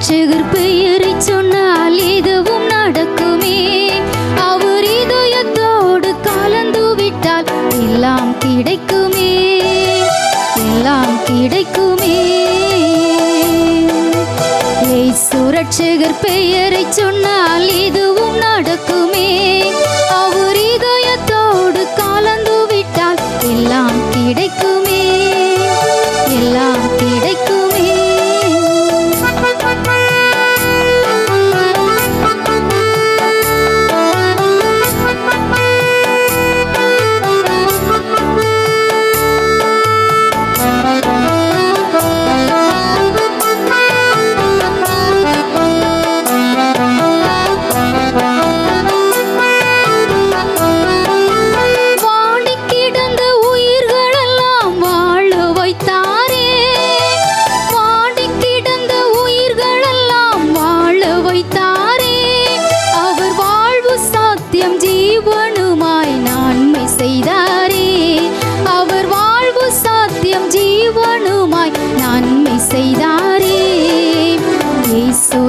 ரட்சகர் பெயரை சொன்னால் எதுவும் நடக்குமே. அவர் இதயத்தோடு கலந்து விட்டால் எல்லாம் கிடைக்குமே, எல்லாம் கிடைக்குமே. இயேசு ரட்சகர் பெயரை சொன்னால் எதுவும் நடக்குமே. அவர் இதயத்தோடு கலந்து விட்டால் எல்லாம் கிடைக்குமே, எல்லாம் கிடைக்குமே.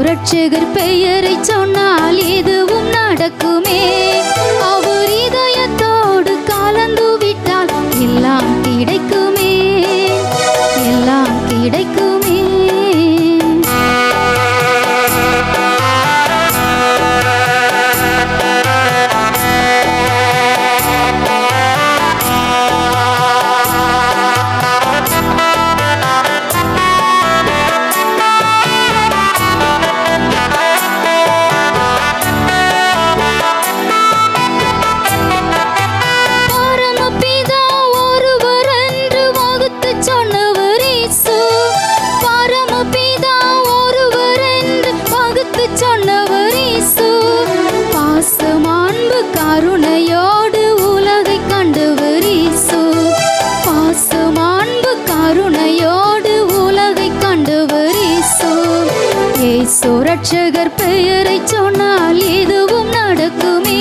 ரட்சகர் பெயரை சொன்னால் எதுவும் நடக்குமே. அவர் இதயத்தோடு கலந்து விட்டால் எல்லாம் கிடைக்குமே, எல்லாம் கிடைக்குமே. கருணையோடு உலகை கண்டவர் இயேசு, பாசமான்பு கருணையோடு உலகை கண்டவர் இயேசு. இயேசு ரட்சகர் பெயரை சொன்னால் எதுவும் நடக்குமே.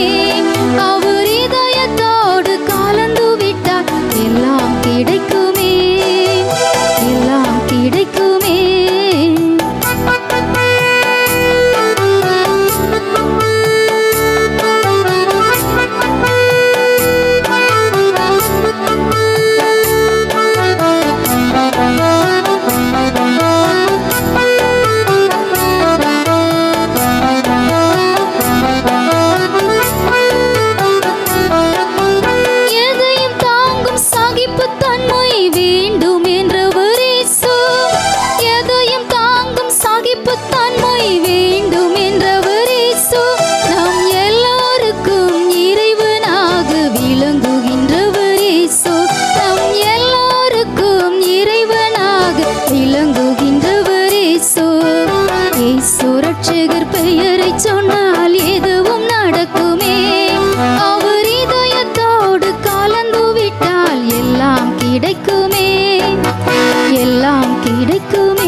அவர் இதயத்தோடு கலந்து விட்டால் எல்லாம் கிடைக்குமே, எல்லாம் கிடைக்குமே. ரட்சகர் பெயரை சொன்னால் எதுவும் நடக்குமே. அவர் இதயத்தோடு கலந்து விட்டால் எல்லாம் கிடைக்குமே, எல்லாம் கிடைக்குமே.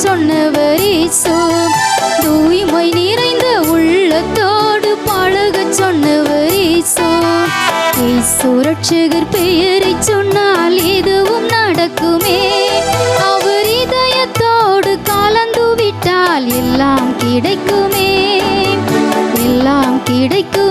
சொன்னவர் இயேசு, தூய்மை நிறைந்த உள்ளத்தோடு பழகச் சொன்னவர் இயேசு. இயேசு ரட்சகர் பெயரை சொன்னால் எதுவும் நடக்குமே. அவர் இதயத்தோடு கலந்து விட்டால் எல்லாம் கிடைக்குமே, எல்லாம் கிடைக்கும்.